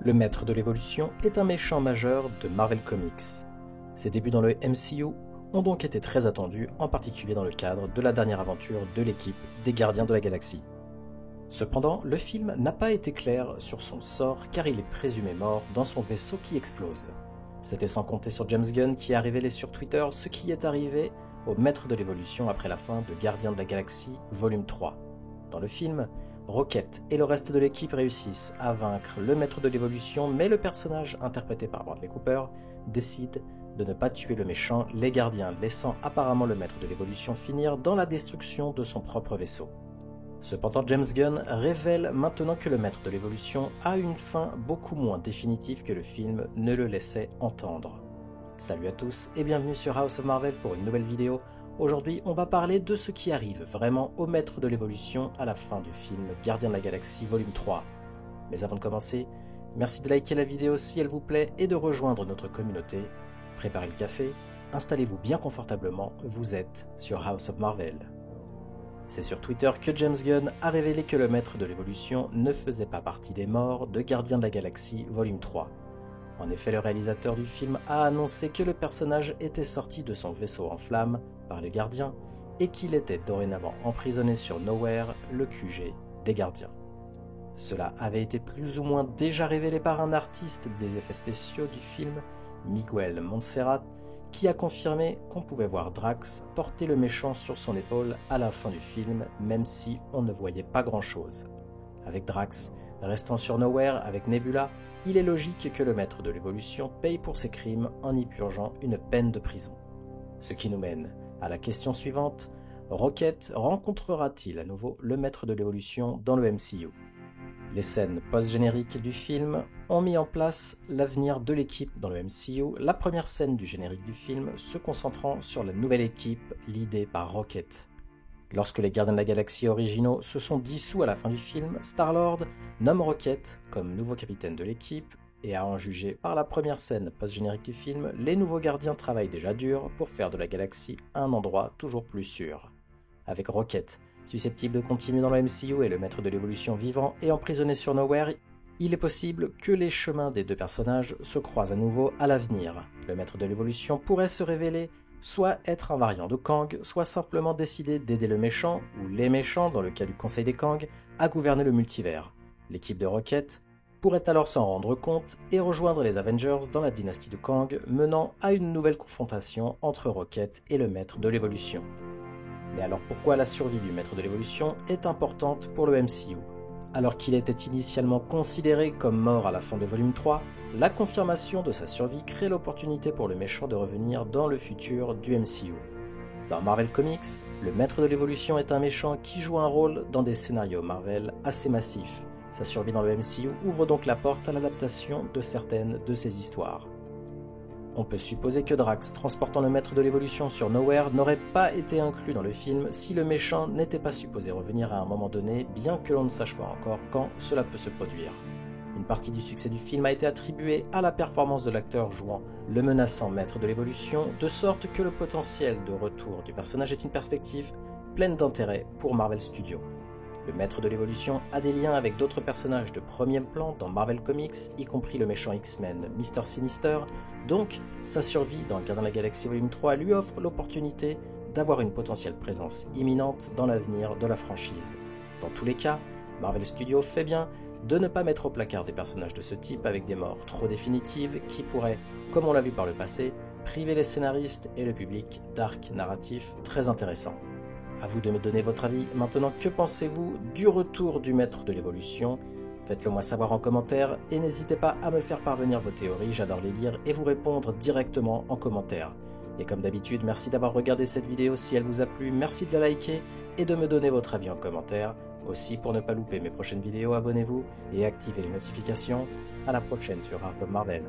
Le Maître de l'Évolution est un méchant majeur de Marvel Comics. Ses débuts dans le MCU ont donc été très attendus, en particulier dans le cadre de la dernière aventure de l'équipe des Gardiens de la Galaxie. Cependant, le film n'a pas été clair sur son sort car il est présumé mort dans son vaisseau qui explose. C'était sans compter sur James Gunn qui a révélé sur Twitter ce qui est arrivé au Maître de l'Évolution après la fin de Gardiens de la Galaxie Volume 3. Dans le film, Rocket et le reste de l'équipe réussissent à vaincre le Maître de l'Évolution, mais le personnage interprété par Bradley Cooper décide de ne pas tuer le méchant, les Gardiens, laissant apparemment le Maître de l'Évolution finir dans la destruction de son propre vaisseau. Cependant, James Gunn révèle maintenant que le Maître de l'Évolution a une fin beaucoup moins définitive que le film ne le laissait entendre. Salut à tous et bienvenue sur House of Marvel pour une nouvelle vidéo. Aujourd'hui, on va parler de ce qui arrive vraiment au Maître de l'Évolution à la fin du film Gardiens de la Galaxie Volume 3. Mais avant de commencer, merci de liker la vidéo si elle vous plaît et de rejoindre notre communauté. Préparez le café, installez-vous bien confortablement, vous êtes sur House of Marvel. C'est sur Twitter que James Gunn a révélé que le Maître de l'Évolution ne faisait pas partie des morts de Gardiens de la Galaxie Volume 3. En effet, le réalisateur du film a annoncé que le personnage était sorti de son vaisseau en flammes par les Gardiens et qu'il était dorénavant emprisonné sur Knowhere, le QG des Gardiens. Cela avait été plus ou moins déjà révélé par un artiste des effets spéciaux du film, Miguel Montserrat, qui a confirmé qu'on pouvait voir Drax porter le méchant sur son épaule à la fin du film, même si on ne voyait pas grand-chose. Avec Drax restant sur Knowhere avec Nebula, il est logique que le Maître de l'Évolution paye pour ses crimes en y purgeant une peine de prison. Ce qui nous mène à la question suivante, Rocket rencontrera-t-il à nouveau le Maître de l'Évolution dans le MCU ? Les scènes post-génériques du film ont mis en place l'avenir de l'équipe dans le MCU, la première scène du générique du film se concentrant sur la nouvelle équipe l'idée par Rocket. Lorsque les Gardiens de la Galaxie originaux se sont dissous à la fin du film, Star-Lord nomme Rocket comme nouveau capitaine de l'équipe et à en juger par la première scène post-générique du film, les nouveaux gardiens travaillent déjà dur pour faire de la galaxie un endroit toujours plus sûr. Avec Rocket, susceptible de continuer dans le MCU et le Maître de l'Évolution vivant et emprisonné sur Knowhere, il est possible que les chemins des deux personnages se croisent à nouveau à l'avenir. Le Maître de l'Évolution pourrait se révéler soit être un variant de Kang, soit simplement décider d'aider le méchant, ou les méchants dans le cas du Conseil des Kang, à gouverner le multivers. L'équipe de Rocket pourrait alors s'en rendre compte et rejoindre les Avengers dans la dynastie de Kang, menant à une nouvelle confrontation entre Rocket et le Maître de l'Évolution. Mais alors pourquoi la survie du Maître de l'Évolution est importante pour le MCU ? Alors qu'il était initialement considéré comme mort à la fin de volume 3, la confirmation de sa survie crée l'opportunité pour le méchant de revenir dans le futur du MCU. Dans Marvel Comics, le Maître de l'Évolution est un méchant qui joue un rôle dans des scénarios Marvel assez massifs. Sa survie dans le MCU ouvre donc la porte à l'adaptation de certaines de ses histoires. On peut supposer que Drax, transportant le Maître de l'Évolution sur Knowhere, n'aurait pas été inclus dans le film si le méchant n'était pas supposé revenir à un moment donné, bien que l'on ne sache pas encore quand cela peut se produire. Une partie du succès du film a été attribuée à la performance de l'acteur jouant le menaçant Maître de l'Évolution, de sorte que le potentiel de retour du personnage est une perspective pleine d'intérêt pour Marvel Studios. Le Maître de l'Évolution a des liens avec d'autres personnages de premier plan dans Marvel Comics, y compris le méchant X-Men Mr. Sinister, donc sa survie dans Gardiens de la Galaxie Volume 3 lui offre l'opportunité d'avoir une potentielle présence imminente dans l'avenir de la franchise. Dans tous les cas, Marvel Studios fait bien de ne pas mettre au placard des personnages de ce type avec des morts trop définitives qui pourraient, comme on l'a vu par le passé, priver les scénaristes et le public d'arcs narratifs très intéressants. A vous de me donner votre avis. Maintenant, que pensez-vous du retour du Maître de l'Évolution ? Faites-le moi savoir en commentaire et n'hésitez pas à me faire parvenir vos théories, j'adore les lire et vous répondre directement en commentaire. Et comme d'habitude, merci d'avoir regardé cette vidéo si elle vous a plu, merci de la liker et de me donner votre avis en commentaire. Aussi, pour ne pas louper mes prochaines vidéos, abonnez-vous et activez les notifications. À la prochaine sur House of Marvel.